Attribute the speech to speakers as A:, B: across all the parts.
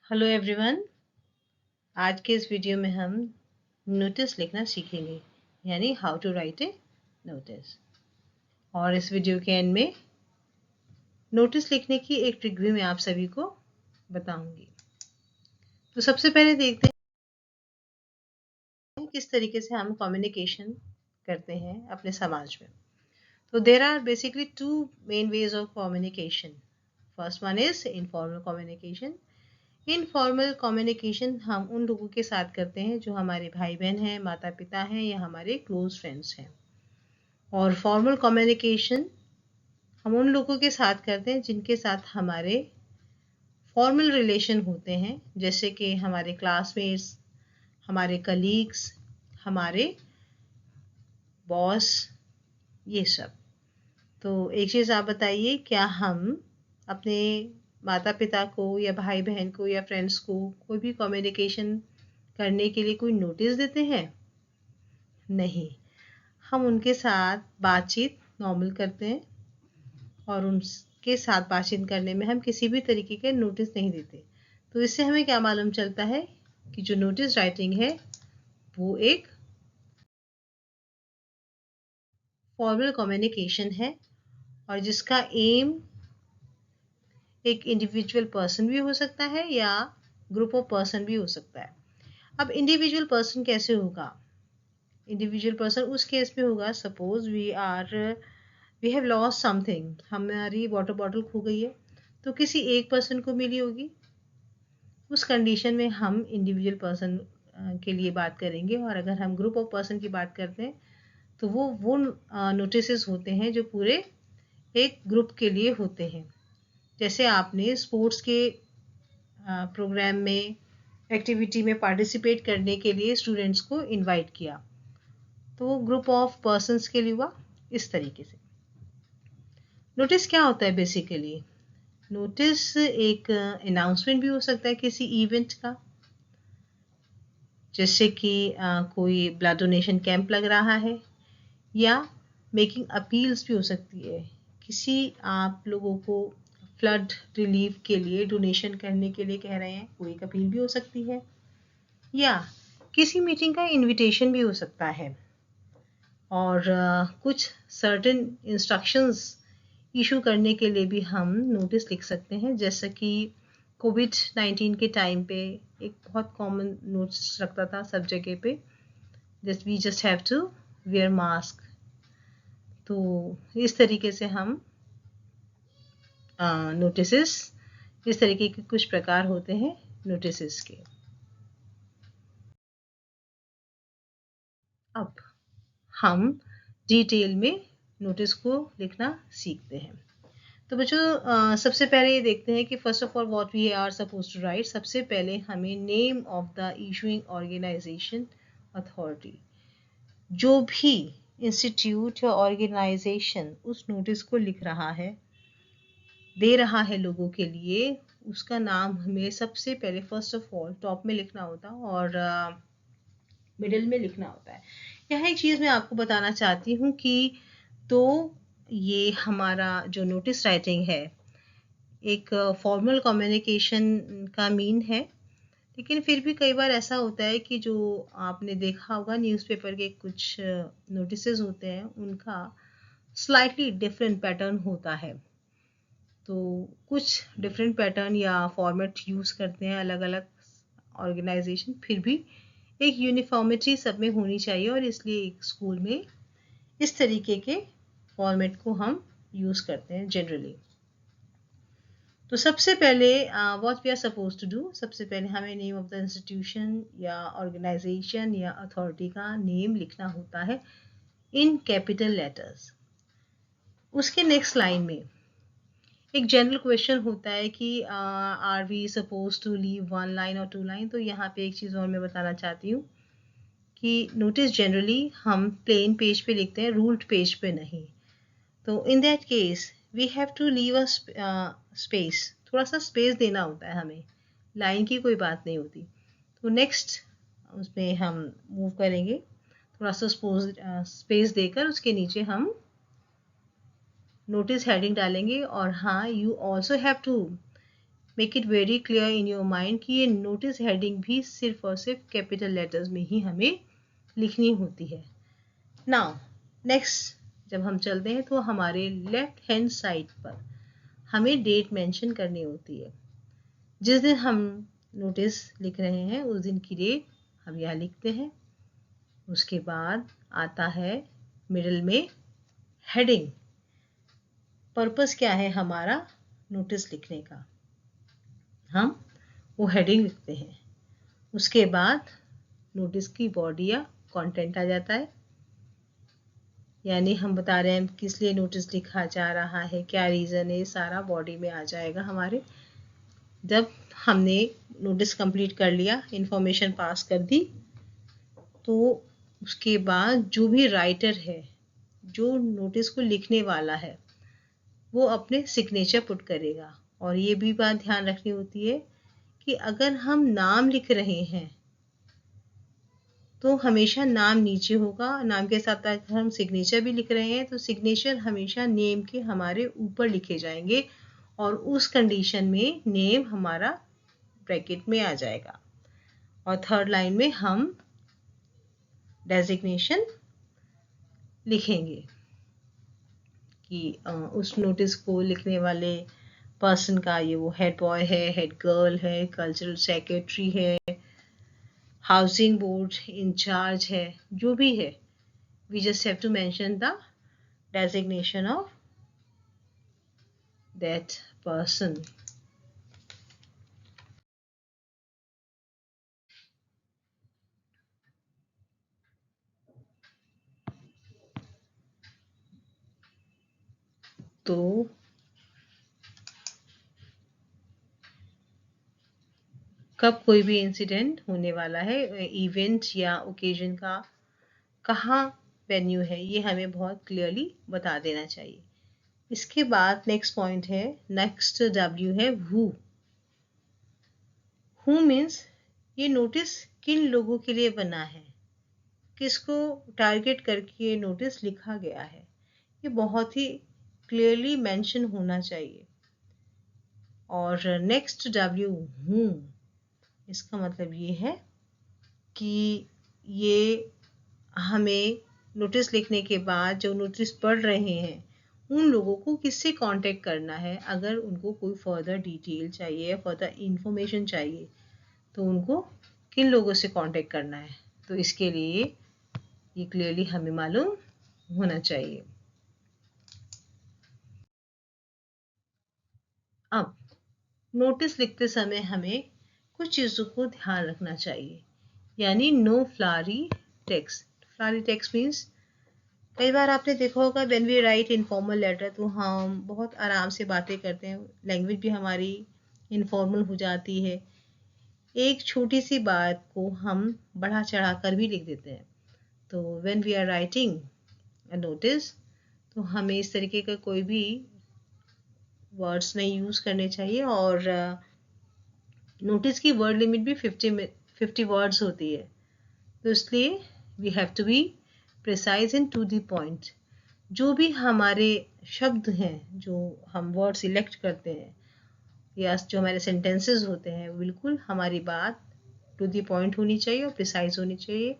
A: Hello everyone. आज के इस वीडियो में हम नोटिस लिखना सीखेंगे, यानी how to write a notice. और इस वीडियो के एंड में नोटिस लिखने की एक ट्रिक भी मैं आप सभी को बताऊंगी। तो सबसे पहले देखते हैं किस तरीके से हम कम्युनिकेशन करते हैं अपने समाज में। तो there are basically two main ways of communication. First one is informal communication. Informal communication हम उन लोगों के साथ करते हैं जो हमारे भाई बहन हैं, माता पिता हैं या हमारे क्लोज फ्रेंड्स हैं। और फॉर्मल कम्युनिकेशन हम उन लोगों के साथ करते हैं जिनके साथ हमारे फॉर्मल रिलेशन होते हैं, जैसे कि हमारे क्लासमेट्स, हमारे कलीग्स, हमारे बॉस, ये सब। तो एक चीज़ आप बताइए, क्या हम अपने माता पिता को या भाई बहन को या फ्रेंड्स को कोई भी कम्युनिकेशन करने के लिए कोई नोटिस देते हैं? नहीं। हम उनके साथ बातचीत नॉर्मल करते हैं और उनके साथ बातचीत करने में हम किसी भी तरीके के नोटिस नहीं देते। तो इससे हमें क्या मालूम चलता है कि जो नोटिस राइटिंग है वो एक फॉर्मल कम्युनिकेशन है और जिसका एम एक इंडिविजुअल पर्सन भी हो सकता है या ग्रुप ऑफ पर्सन भी हो सकता है। अब इंडिविजुअल पर्सन कैसे होगा? इंडिविजुअल पर्सन उस केस में होगा, suppose we have lost something, हमारी वाटर बॉटल खो गई है, तो किसी एक पर्सन को मिली होगी। उस कंडीशन में हम इंडिविजुअल पर्सन के लिए बात करेंगे। और अगर हम ग्रुप ऑफ पर्सन की बात करते हैं तो वो नोटिसेस होते हैं जो पूरे एक ग्रुप के लिए होते हैं। जैसे आपने स्पोर्ट्स के प्रोग्राम में, एक्टिविटी में पार्टिसिपेट करने के लिए स्टूडेंट्स को इनवाइट किया, तो वो ग्रुप ऑफ पर्सन्स के लिए हुआ। इस तरीके से नोटिस क्या होता है बेसिकली? नोटिस एक अनाउंसमेंट भी हो सकता है किसी इवेंट का, जैसे कि कोई ब्लड डोनेशन कैंप लग रहा है, या मेकिंग अपील्स भी हो सकती है। किसी आप लोगों को फ्लड रिलीफ के लिए डोनेशन करने के लिए कह रहे हैं, कोई अपील भी हो सकती है। या किसी मीटिंग का इनविटेशन भी हो सकता है। और कुछ सर्टेन इंस्ट्रक्शंस इशू करने के लिए भी हम नोटिस लिख सकते हैं। जैसे कि कोविड-19 के टाइम पे एक बहुत कॉमन नोटिस लगता था सब जगह पे, just we just have to wear mask. तो इस तरीके से हम नोटिसेस, इस तरीके के कुछ प्रकार होते हैं नोटिसेस के। अब हम डिटेल में नोटिस को लिखना सीखते हैं। तो बच्चों, सबसे पहले ये देखते हैं कि first of all what we are suppose to write. सबसे पहले हमें name of the issuing organization authority, जो भी इंस्टीट्यूट या ऑर्गेनाइजेशन उस नोटिस को लिख रहा है, दे रहा है लोगों के लिए, उसका नाम हमें सबसे पहले फर्स्ट ऑफ ऑल टॉप में लिखना होता है और मिडिल में लिखना होता है। यहाँ एक चीज़ मैं आपको बताना चाहती हूँ कि तो ये हमारा जो नोटिस राइटिंग है एक फॉर्मल कम्युनिकेशन का मीन है, लेकिन फिर भी कई बार ऐसा होता है कि जो आपने देखा होगा न्यूज़पेपर के कुछ नोटिसेस होते हैं, उनका स्लाइटली डिफरेंट पैटर्न होता है। तो कुछ डिफरेंट पैटर्न या फॉर्मेट यूज़ करते हैं अलग अलग ऑर्गेनाइजेशन, फिर भी एक यूनिफॉर्मिटी सब में होनी चाहिए और इसलिए एक स्कूल में इस तरीके के फॉर्मेट को हम यूज़ करते हैं जनरली। तो सबसे पहले what we are suppose to do, सबसे पहले हमें नेम ऑफ द इंस्टीट्यूशन या ऑर्गेनाइजेशन या अथॉरिटी का नेम लिखना होता है इन कैपिटल लेटर्स। उसके नेक्स्ट लाइन में एक जनरल क्वेश्चन होता है कि are we suppose to leave one line और टू लाइन। तो यहाँ पे एक चीज़ और मैं बताना चाहती हूँ कि नोटिस जनरली हम प्लेन पेज पे लिखते हैं, रूल्ड पेज पे नहीं। तो in that case we have to leave a space, थोड़ा सा स्पेस देना होता है हमें, लाइन की कोई बात नहीं होती। तो नेक्स्ट उसमें हम मूव करेंगे, थोड़ा सा स्पेस देकर उसके नीचे हम नोटिस हेडिंग डालेंगे। और हाँ, you also have to make it very clear in your mind कि ये नोटिस हेडिंग भी सिर्फ और सिर्फ कैपिटल लेटर्स में ही हमें लिखनी होती है। नाउ नेक्स्ट जब हम चलते हैं तो हमारे लेफ्ट हैंड साइड पर हमें डेट मेंशन करनी होती है। जिस दिन हम नोटिस लिख रहे हैं उस दिन की डेट हम यहाँ लिखते हैं। उसके बाद आता है मिडिल में हेडिंग। पर्पस क्या है हमारा नोटिस लिखने का, हम वो हेडिंग लिखते हैं। उसके बाद नोटिस की बॉडी या कंटेंट आ जाता है, यानी हम बता रहे हैं किस लिए नोटिस लिखा जा रहा है, क्या रीज़न है, सारा बॉडी में आ जाएगा हमारे। जब हमने नोटिस कंप्लीट कर लिया, इंफॉर्मेशन पास कर दी, तो उसके बाद जो भी राइटर है, जो नोटिस को लिखने वाला है, वो अपने सिग्नेचर पुट करेगा। और ये भी बात ध्यान रखनी होती है कि अगर हम नाम लिख रहे हैं तो हमेशा नाम नीचे होगा। नाम के साथ अगर हम सिग्नेचर भी लिख रहे हैं तो सिग्नेचर हमेशा नेम के हमारे ऊपर लिखे जाएंगे और उस कंडीशन में नेम हमारा ब्रैकेट में आ जाएगा। और थर्ड लाइन में हम डेजिग्नेशन लिखेंगे कि उस नोटिस को लिखने वाले पर्सन का ये वो हेड बॉय है, हेड गर्ल है, कल्चरल सेक्रेटरी है, हाउसिंग बोर्ड इंचार्ज है, जो भी है। We just have to mention the designation of that person. तो कब कोई भी इंसिडेंट होने वाला है, इवेंट या ओकेजन का कहाँ वेन्यू है, ये हमें बहुत क्लियरली बता देना चाहिए। इसके बाद नेक्स्ट पॉइंट है, नेक्स्ट W है हु। हु मीन्स ये नोटिस किन लोगों के लिए बना है, किसको टारगेट करके ये नोटिस लिखा गया है, ये बहुत ही क्लियरली मेंशन होना चाहिए। और नेक्स्ट W हूँ, इसका मतलब ये है कि ये हमें नोटिस लिखने के बाद जो नोटिस पढ़ रहे हैं उन लोगों को किससे कांटेक्ट करना है। अगर उनको कोई फर्दर डिटेल चाहिए, फर्दर इंफॉर्मेशन चाहिए, तो उनको किन लोगों से कांटेक्ट करना है, तो इसके लिए ये क्लियरली हमें मालूम होना चाहिए। अब नोटिस लिखते समय हमें कुछ चीज़ों को ध्यान रखना चाहिए, यानी no flowery text. Flowery text means कई बार आपने देखा होगा when we write informal letter तो हम बहुत आराम से बातें करते हैं, लैंग्वेज भी हमारी इनफॉर्मल हो जाती है। एक छोटी सी बात को हम बढ़ा चढ़ा कर भी लिख देते हैं। तो when we are writing a notice तो हमें इस तरीके का कोई भी वर्ड्स नहीं यूज़ करने चाहिए। और नोटिस की वर्ड लिमिट भी 50 वर्ड्स होती है, तो इसलिए we have to be precise and to the point. जो भी हमारे शब्द हैं, जो हम वर्ड सिलेक्ट करते हैं या जो हमारे सेंटेंसेस होते हैं, बिल्कुल हमारी बात टू द पॉइंट होनी चाहिए और प्रिसाइज होनी चाहिए।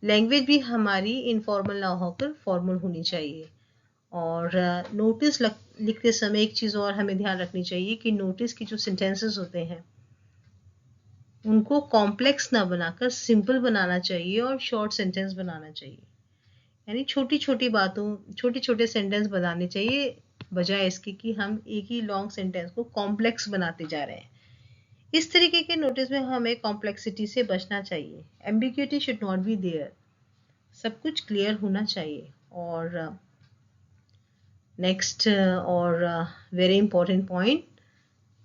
A: लैंग्वेज भी हमारी इनफॉर्मल ना होकर फॉर्मल होनी चाहिए। और नोटिस लिखते समय एक चीज़ और हमें ध्यान रखनी चाहिए कि नोटिस की जो सेंटेंसेस होते हैं उनको कॉम्प्लेक्स ना बनाकर सिंपल बनाना चाहिए और शॉर्ट सेंटेंस बनाना चाहिए। यानी छोटी छोटी बातों, छोटे छोटे सेंटेंस बनाने चाहिए, बजाय इसके कि हम एक ही लॉन्ग सेंटेंस को कॉम्प्लेक्स बनाते जा रहे हैं। इस तरीके के नोटिस में हमें कॉम्प्लेक्सिटी से बचना चाहिए। Ambiguity should not be there, सब कुछ क्लियर होना चाहिए। और नेक्स्ट और वेरी इंपॉर्टेंट पॉइंट,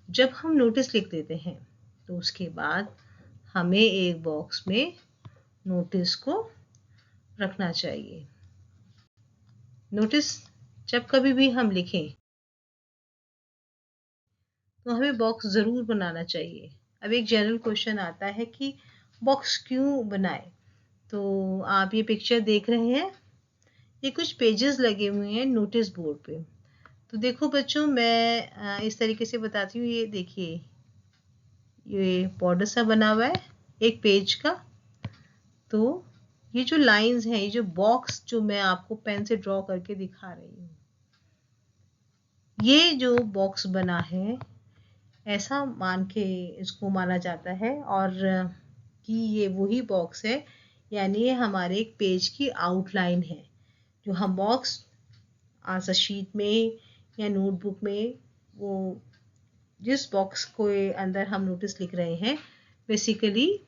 A: जब हम नोटिस लिख देते हैं तो उसके बाद हमें एक बॉक्स में नोटिस को रखना चाहिए। नोटिस जब कभी भी हम लिखें तो हमें बॉक्स ज़रूर बनाना चाहिए। अब एक जनरल क्वेश्चन आता है कि बॉक्स क्यों बनाए। तो आप ये पिक्चर देख रहे हैं, ये कुछ पेजेस लगे हुए हैं नोटिस बोर्ड पे। तो देखो बच्चों, मैं इस तरीके से बताती हूँ। ये देखिए, ये बॉर्डर सा बना हुआ है एक पेज का। तो ये जो लाइंस हैं, ये जो बॉक्स जो मैं आपको पेन से ड्रॉ करके दिखा रही हूँ, ये जो बॉक्स बना है, ऐसा मान के इसको माना जाता है और कि ये वही बॉक्स है, यानी ये हमारे एक पेज की आउटलाइन है। जो हम बॉक्स आंसर शीट में या नोटबुक में, वो जिस बॉक्स को अंदर हम नोटिस लिख रहे हैं, बेसिकली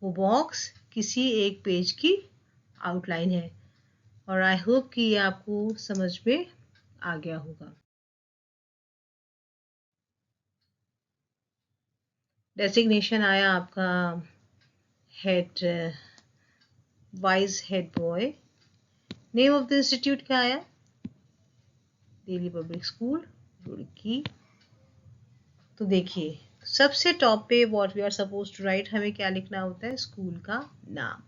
A: वो बॉक्स किसी एक पेज की आउटलाइन है। और आई होप कि ये आपको समझ में आ गया होगा। डेजिग्नेशन आया आपका head, vice head boy. Name of the institute क्या आया? Delhi public school Roorkee. तो देखिए, सबसे टॉप पे what we are suppose to write, हमें क्या लिखना होता है? स्कूल का नाम।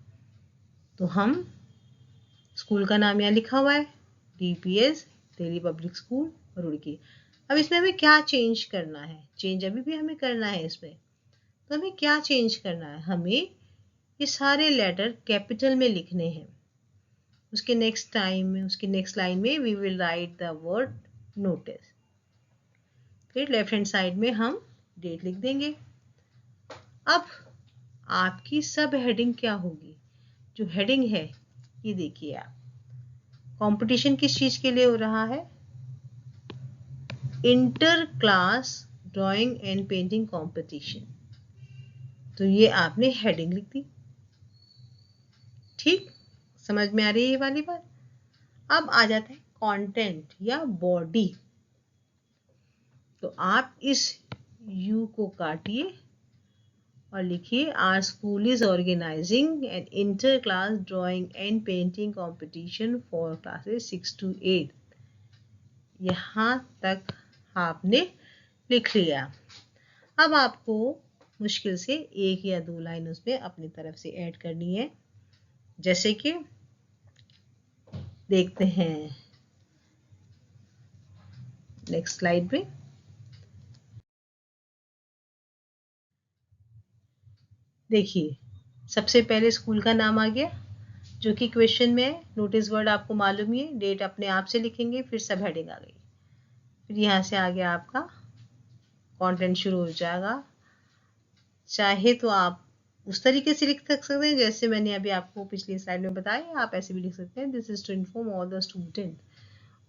A: तो हम स्कूल का नाम यहाँ लिखा हुआ है, DPS Delhi public school Roorkee. अब इसमें हमें क्या चेंज करना है? चेंज अभी भी हमें करना है इसमें। तो हमें क्या चेंज करना है? हमें ये सारे लेटर कैपिटल में लिखने हैं। उसके नेक्स्ट लाइन में we will write the word notice. फिर लेफ्ट हैंड साइड में हम डेट लिख देंगे। अब आपकी सब हेडिंग क्या होगी? जो हेडिंग है, ये देखिए आप, कंपटीशन किस चीज के लिए हो रहा है? Inter class drawing and painting competition. तो ये आपने हेडिंग लिख दी। ठीक, समझ में आ रही है ये वाली बात? अब आ जाता है कंटेंट या बॉडी। तो आप इस यू को काटिए और लिखिए, our school is organizing an inter class drawing and painting competition for classes 6 to 8। यहाँ तक आपने लिख लिया। अब आपको मुश्किल से एक या दो लाइन उसमें अपनी तरफ से ऐड करनी है। जैसे कि देखते हैं नेक्स्ट स्लाइड में। देखिए, सबसे पहले स्कूल का नाम आ गया, जो कि क्वेश्चन में है। नोटिस वर्ड आपको मालूम ही है, डेट अपने आप से लिखेंगे, फिर सब हेडिंग आ गई। फिर यहाँ से आ गया आपका कंटेंट शुरू हो जाएगा। चाहे तो आप उस तरीके से लिख सकते हैं जैसे मैंने अभी आपको पिछली स्लाइड में बताया, आप ऐसे भी लिख सकते हैं, this is to inform all the student.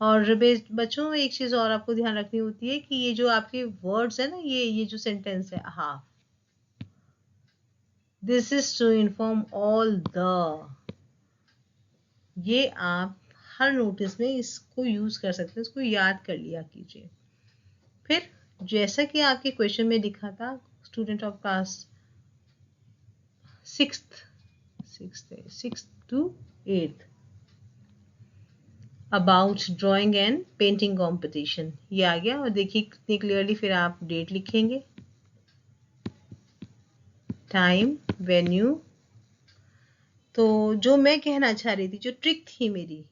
A: और बच्चों, एक चीज और आपको ध्यान रखनी होती है कि ये जो आपके वर्ड्स है ना, ये जो सेंटेंस है, half, this is to inform all the, ये आप हर नोटिस में इसको यूज कर सकते हैं, इसको याद कर लिया कीजिए। फिर जैसा कि आपके क्वेश्चन में लिखा था, student of class six to 8 about drawing and painting competition, ये आ गया। और देखिए कितनी क्लियरली फिर आप डेट लिखेंगे, टाइम, वेन्यू। तो जो मैं कहना चाह रही थी, जो ट्रिक थी मेरी,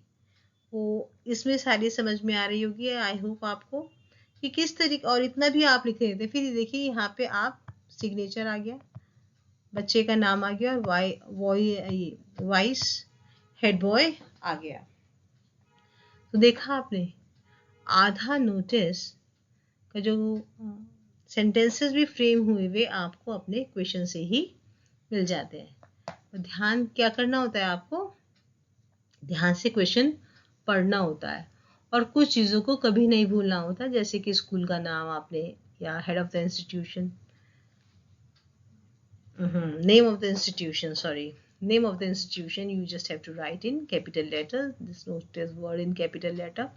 A: वो इसमें सारी समझ में आ रही होगी, आई होप आपको, कि किस तरीके। और इतना भी आप लिख रहे थे। फिर देखिए यहाँ पे आप सिग्नेचर आ गया, बच्चे का नाम आ गया, और वाइस हेड बॉय आ गया। तो देखा आपने, आधा नोटिस का जो सेंटेंसेस भी फ्रेम हुए हुए आपको अपने क्वेश्चन से ही मिल जाते हैं। तो ध्यान क्या करना होता है आपको? ध्यान से क्वेश्चन पढ़ना होता है और कुछ चीज़ों को कभी नहीं भूलना होता, जैसे कि स्कूल का नाम आपने, या head of the institution, name of the institution, name of the institution, you just have to write in capital letter, this notice word in capital letter।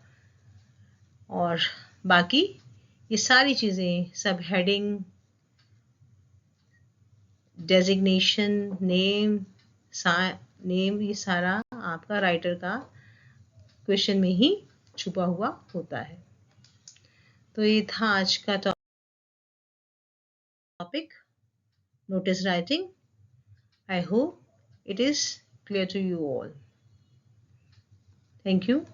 A: और बाकी ये सारी चीज़ें सब हेडिंग, डेजिग्नेशन, नेम, ये सारा आपका राइटर का क्वेश्चन में ही छुपा हुआ होता है। तो ये था आज का topic, notice writing. I hope it is clear to you all. Thank you.